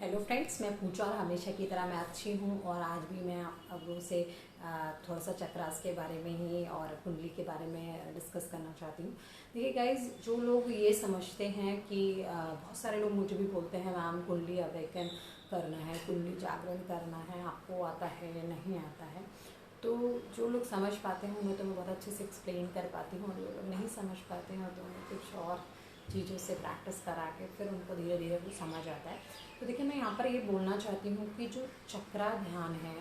Hello friends, मैं पूजा और हमेशा की तरह मैं अच्छी हूँ और आज भी मैं आप लोगों से थोड़ा सा चक्रास के बारे में ही और कुंडली के बारे में डिस्कस करना चाहती हूँ। देखिए गाइज, जो लोग ये समझते हैं कि बहुत सारे लोग मुझे भी बोलते हैं मैम कुंडली अवेकन करना है, कुंडली जागरण करना है, आपको आता है या नहीं आता है। तो जो लोग समझ पाते हैं उन्हें तो मैं बहुत अच्छे से एक्सप्लेन कर पाती हूँ और जो लोग नहीं समझ पाते हैं तो उन्हें कुछ और चीज़ों से प्रैक्टिस करा के फिर उनको धीरे धीरे वो समझ आता है। तो देखिए, मैं यहाँ पर ये बोलना चाहती हूँ कि जो चक्रा ध्यान है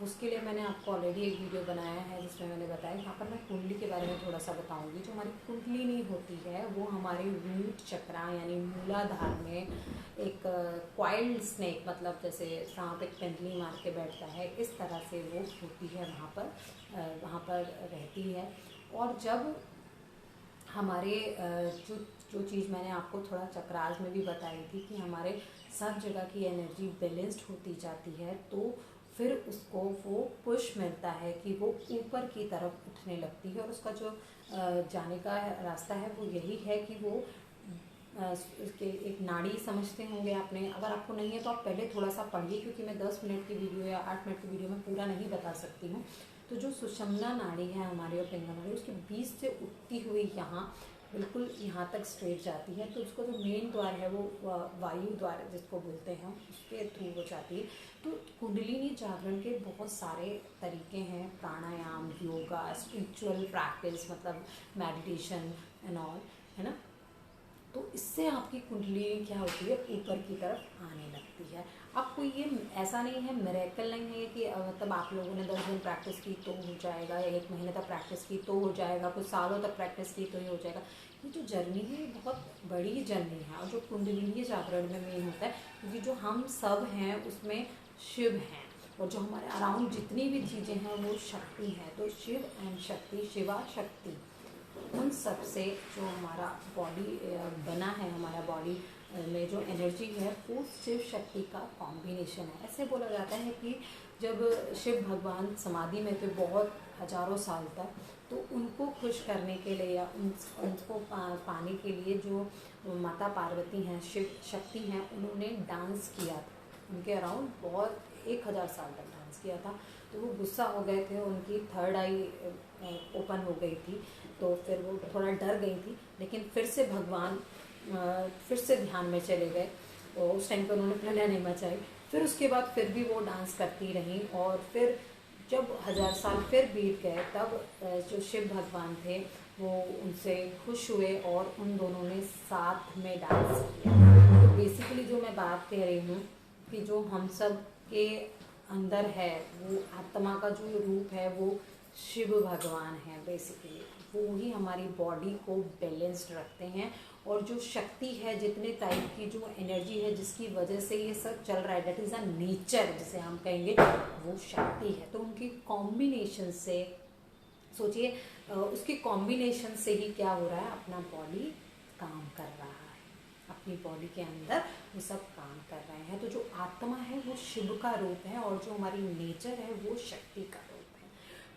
उसके लिए मैंने आपको ऑलरेडी एक वीडियो बनाया है जिसमें मैंने बताया। यहाँ पर मैं कुंडली के बारे में थोड़ा सा बताऊँगी। जो हमारी कुंडली नहीं होती है वो हमारे रूट चक्रा यानी मूलाधार में एक क्वाइल्ड स्नेक, मतलब जैसे सांप एक पेंडली मार के बैठता है, इस तरह से वो होती है, वहाँ पर रहती है। और जब हमारे जो जो चीज़ मैंने आपको थोड़ा चक्रास में भी बताई थी कि हमारे सब जगह की एनर्जी बैलेंस्ड होती जाती है, तो फिर उसको वो पुश मिलता है कि वो ऊपर की तरफ उठने लगती है। और उसका जो जाने का रास्ता है वो यही है कि वो उसके एक नाड़ी समझते होंगे आपने। अगर आपको नहीं है तो आप पहले थोड़ा सा पढ़िए, क्योंकि मैं 10 मिनट की वीडियो या 8 मिनट की वीडियो में पूरा नहीं बता सकती हूँ। तो जो सुषुम्ना नाड़ी है हमारी और पिंगला नाड़ी, उसके बीच से उठती हुई यहाँ बिल्कुल यहाँ तक स्ट्रेट जाती है। तो उसका जो मेन द्वार है वो वायु द्वार जिसको बोलते हैं, उसके थ्रू वो जाती है। तो कुंडलिनी जागरण के बहुत सारे तरीके हैं, प्राणायाम, योगा, स्पिरिचुअल प्रैक्टिस, मतलब मेडिटेशन एंड ऑल, है ना। तो इससे आपकी कुंडली क्या होती है, ऊपर की तरफ आने लगती है। अब कोई ये ऐसा नहीं है, मिरेकल नहीं है कि मतलब आप लोगों ने 10 दिन प्रैक्टिस की तो हो जाएगा, या 1 महीने तक प्रैक्टिस की तो हो जाएगा, कुछ सालों तक प्रैक्टिस की तो ही हो जाएगा। ये जो जर्नी है ये बहुत बड़ी जर्नी है। और जो कुंडलिनी जागरण में मेन होता है, क्योंकि जो हम सब हैं उसमें शिव हैं, और जो हमारे अराउंड जितनी भी चीज़ें हैं वो शक्ति हैं। तो शिव एंड शक्ति, शिवा शक्ति, उन सब से जो हमारा बॉडी बना है, हमारा बॉडी में जो एनर्जी है वो शिव शक्ति का कॉम्बिनेशन है। ऐसे बोला जाता है कि जब शिव भगवान समाधि में थे बहुत हजारों साल तक, तो उनको खुश करने के लिए या उनको पाने के लिए जो माता पार्वती हैं, शिव शक्ति हैं, उन्होंने डांस किया था। उनके अराउंड बहुत 1000 साल तक डांस किया था। तो वो गुस्सा हो गए थे, उनकी थर्ड आई ओपन हो गई थी, तो फिर वो थोड़ा डर गई थी। लेकिन फिर से भगवान फिर से ध्यान में चले गए, और उस टाइम पर उन्होंने प्रलय नहीं मचाई। फिर उसके बाद फिर भी वो डांस करती रहीं, और फिर जब 1000 साल फिर बीत गए तब जो शिव भगवान थे वो उनसे खुश हुए और उन दोनों ने साथ में डांस किया। तो बेसिकली जो मैं बात कह रही हूँ कि जो हम सब के अंदर है, वो आत्मा का जो रूप है वो शिव भगवान है। बेसिकली वो ही हमारी बॉडी को बैलेंस्ड रखते हैं। और जो शक्ति है, जितने टाइप की जो एनर्जी है जिसकी वजह से ये सब चल रहा है, डेट इज़ अ नेचर जिसे हम कहेंगे, वो शक्ति है। तो उनकी कॉम्बिनेशन से सोचिए, उसके कॉम्बिनेशन से ही क्या हो रहा है, अपना बॉडी काम कर रहा है, अपनी बॉडी के अंदर वो सब काम कर रहे हैं। तो जो आत्मा है वो शिव का रूप है, और जो हमारी नेचर है वो शक्ति का रूप है।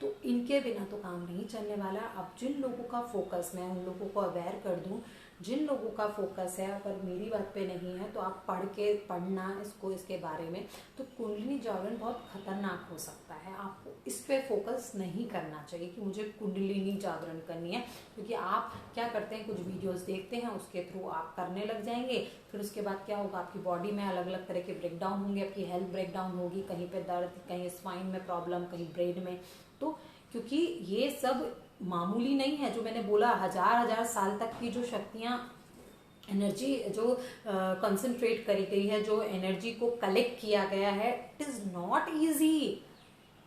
तो इनके बिना तो काम नहीं चलने वाला। अब जिन लोगों का फोकस, मैं उन लोगों को अवेयर कर दूं, जिन लोगों का फोकस है, अगर मेरी बात पे नहीं है तो आप पढ़ना इसके बारे में। तो कुंडलिनी जागरण बहुत खतरनाक हो सकता है, आपको इस पे फोकस नहीं करना चाहिए कि मुझे कुंडलिनी जागरण करनी है। क्योंकि आप क्या करते हैं, कुछ वीडियोस देखते हैं, उसके थ्रू आप करने लग जाएंगे। फिर उसके बाद क्या होगा, आपकी बॉडी में अलग अलग तरह के ब्रेकडाउन होंगे, आपकी हेल्थ ब्रेकडाउन होगी, कहीं पे दर्द, कहीं स्पाइन में प्रॉब्लम, कहीं ब्रेन में। तो क्योंकि ये सब मामूली नहीं है, जो मैंने बोला 1000 साल तक की जो शक्तियाँ, एनर्जी जो कंसंट्रेट करी गई है, जो एनर्जी को कलेक्ट किया गया है, इट इज़ नॉट ईजी।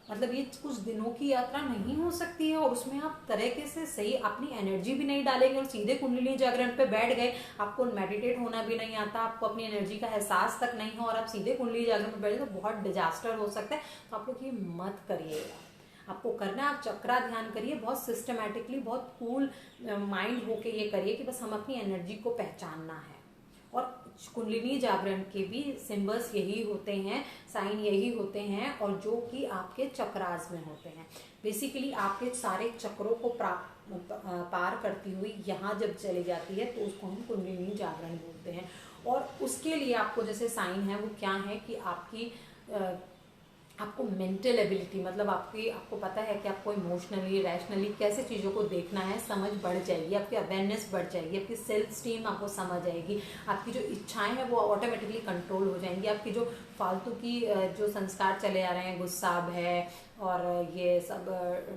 मतलब ये कुछ दिनों की यात्रा नहीं हो सकती है। और उसमें आप तरीके से सही अपनी एनर्जी भी नहीं डालेंगे और सीधे कुंडलिनी जागरण पे बैठ गए, आपको मेडिटेट होना भी नहीं आता, आपको अपनी एनर्जी का एहसास तक नहीं हो, और आप सीधे कुंडलिनी जागरण पे बैठे, तो बहुत डिजास्टर हो सकता है। तो आप लोग ये मत करिएगा। आपको करना है, आप चक्रा ध्यान करिए, बहुत सिस्टमैटिकली, बहुत कूल माइंड होके ये करिए कि बस हम अपनी एनर्जी को पहचानना है। और कुंडलिनी जागरण के भी सिंबल्स यही होते हैं, साइन यही होते हैं, और जो कि आपके चक्रास में होते हैं। बेसिकली आपके सारे चक्रों को पार करती हुई यहाँ जब चली जाती है तो उसको हम कुंडलिनी जागरण बोलते हैं। और उसके लिए आपको जैसे साइन है वो क्या है कि आपको मेंटल एबिलिटी, मतलब आपको पता है कि आपको इमोशनली रैशनली कैसे चीज़ों को देखना है, समझ बढ़ जाएगी, आपकी अवेयरनेस बढ़ जाएगी, आपकी सेल्फ स्टीम आपको समझ आएगी, आपकी जो इच्छाएं हैं वो ऑटोमेटिकली कंट्रोल हो जाएंगी, आपकी जो फालतू की जो संस्कार चले आ रहे हैं, गुस्सा है और ये सब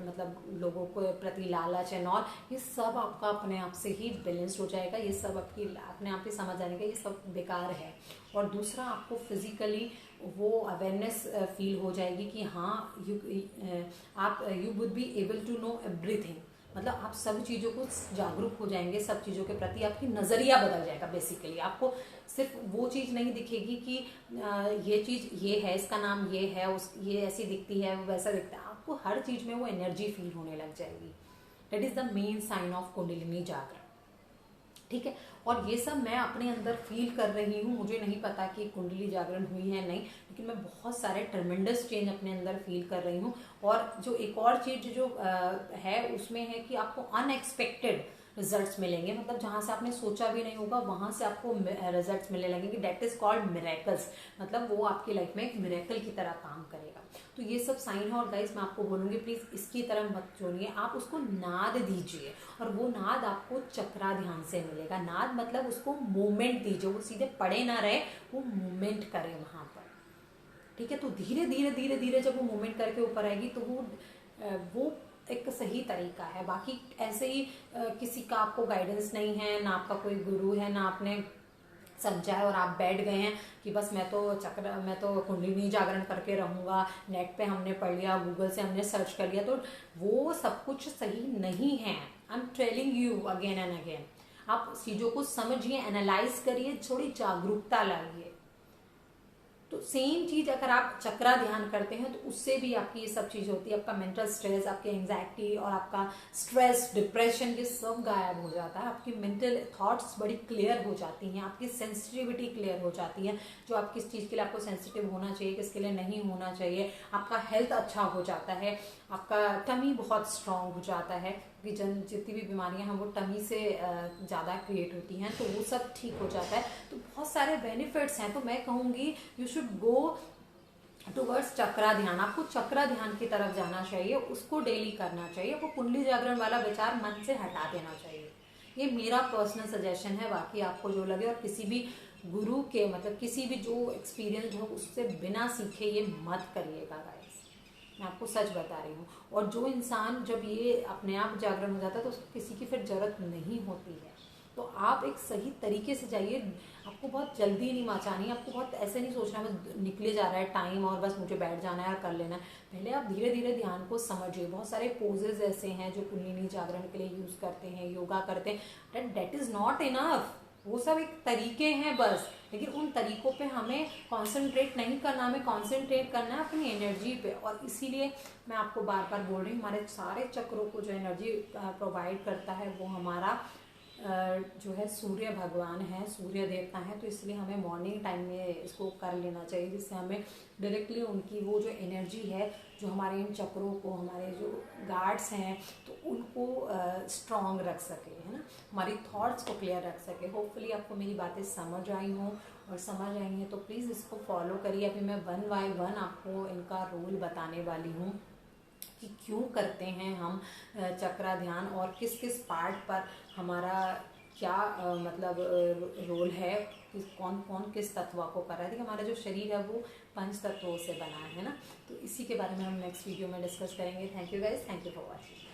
मतलब लोगों को प्रति लालच है और ये सब आपका अपने आप से ही बैलेंस हो जाएगा, ये सब आपकी अपने आप ही समझ आने का ये सब बेकार है। और दूसरा आपको फिजिकली वो अवेयरनेस फील हो जाएगी कि हाँ you would be able to know everything, मतलब आप सब चीज़ों को जागरूक हो जाएंगे, सब चीज़ों के प्रति आपकी नज़रिया बदल जाएगा। बेसिकली आपको सिर्फ वो चीज़ नहीं दिखेगी कि ये चीज़ ये है, इसका नाम ये है, ये ऐसी दिखती है, वैसा दिखता है, आपको हर चीज़ में वो एनर्जी फील होने लग जाएगी। That is the main sign of Kundalini जागरण, ठीक है। और ये सब मैं अपने अंदर फील कर रही हूँ, मुझे नहीं पता कि कुंडली जागरण हुई है नहीं, लेकिन मैं बहुत सारे ट्रमेंडस चेंज अपने अंदर फील कर रही हूँ। और जो एक और चीज जो है उसमें है कि आपको अनएक्सपेक्टेड रिजल्ट्स मिलेंगे, मतलब जहां से आपने सोचा भी नहीं होगा वहां से आपको रिजल्ट्स मिलने लगेंगे। दैट इज कॉल्ड मिरेकल्स, मतलब वो आपकी लाइफ में एक मिरेकल की तरह काम करेगा। तो ये सब साइन है। और गाइस मैं आपको बोलूंगी प्लीज इसकी तरफ मत जोड़िए, आप उसको नाद दीजिए और वो नाद आपको चक्रा ध्यान से मिलेगा। नाद मतलब उसको मूवमेंट दीजिए, वो सीधे पड़े ना रहे, वो मूवमेंट करे वहां पर, ठीक है। तो धीरे धीरे धीरे धीरे जब वो मूवमेंट करके ऊपर आएगी तो वो एक सही तरीका है। बाकी ऐसे ही किसी का आपको गाइडेंस नहीं है, ना आपका कोई गुरु है, ना आपने समझा है और आप बैठ गए हैं कि बस मैं तो कुंडलिनी जागरण करके रहूंगा, नेट पे हमने पढ़ लिया, गूगल से हमने सर्च कर लिया, तो वो सब कुछ सही नहीं है। I am telling you again and again, आप चीजों को समझिए, एनालाइज करिए, थोड़ी जागरूकता लाइए। तो सेम चीज अगर आप चक्रा ध्यान करते हैं तो उससे भी आपकी ये सब चीज होती है, आपका मेंटल स्ट्रेस, आपकी एंजाइटी और आपका स्ट्रेस, डिप्रेशन, ये सब गायब हो जाता है। आपकी मेंटल थॉट्स बड़ी क्लियर हो जाती हैं, आपकी सेंसिटिविटी क्लियर हो जाती है, जो आप किस चीज के लिए आपको सेंसिटिव होना चाहिए, किसके लिए नहीं होना चाहिए, आपका हेल्थ अच्छा हो जाता है, आपका टमी बहुत स्ट्रांग हो जाता है, क्योंकि जितनी भी बीमारियां हैं वो टमी से ज़्यादा क्रिएट होती हैं, तो वो सब ठीक हो जाता है। तो बहुत सारे बेनिफिट्स हैं। तो मैं कहूँगी यू शुड गो टुवर्ड्स चक्रा ध्यान, आपको चक्रा ध्यान की तरफ जाना चाहिए, उसको डेली करना चाहिए, वो कुंडली जागरण वाला विचार मन से हटा देना चाहिए। ये मेरा पर्सनल सजेशन है, बाकी आपको जो लगे। और किसी भी गुरु के मतलब किसी भी जो एक्सपीरियंस हो उससे बिना सीखे ये मत करिएगा गाइस, मैं आपको सच बता रही हूँ। और जो इंसान जब ये अपने आप जागरण हो जाता है तो उसको किसी की फिर जरूरत नहीं होती है। तो आप एक सही तरीके से जाइए, आपको बहुत जल्दी नहीं मचानी, आपको बहुत ऐसे नहीं सोचना बस निकले जा रहा है टाइम और बस मुझे बैठ जाना है और कर लेना है। पहले आप धीरे धीरे ध्यान को समझिए। बहुत सारे पोजेज ऐसे हैं जो कुंडलिनी जागरण के लिए यूज करते हैं, योगा करते हैं, दैट इज नॉट इनफ, वो सब एक तरीके हैं बस। लेकिन उन तरीकों पे हमें कंसंट्रेट नहीं करना, हमें कंसंट्रेट करना है अपनी एनर्जी पे। और इसीलिए मैं आपको बार बार बोल रही हूँ, हमारे सारे चक्रों को जो एनर्जी प्रोवाइड करता है वो हमारा जो है सूर्य भगवान है, सूर्य देवता है। तो इसलिए हमें मॉर्निंग टाइम में इसको कर लेना चाहिए, जिससे हमें डायरेक्टली उनकी वो जो एनर्जी है जो हमारे इन चक्रों को, हमारे जो गार्ड्स हैं तो उनको स्ट्रॉन्ग रख सके, है ना, हमारी थॉट्स को क्लियर रख सके। होपफुली आपको मेरी बातें समझ आई हों, और समझ आई हैं तो प्लीज़ इसको फॉलो करिए। अभी मैं 1 बाय 1 आपको इनका रूल बताने वाली हूँ कि क्यों करते हैं हम चक्रा ध्यान और किस किस पार्ट पर हमारा क्या मतलब रोल है, कौन कौन किस तत्व को कर रहा है। देखिए हमारा जो शरीर है वो 5 तत्वों से बना है ना, तो इसी के बारे में हम नेक्स्ट वीडियो में डिस्कस करेंगे। Thank you guys, thank you for watching.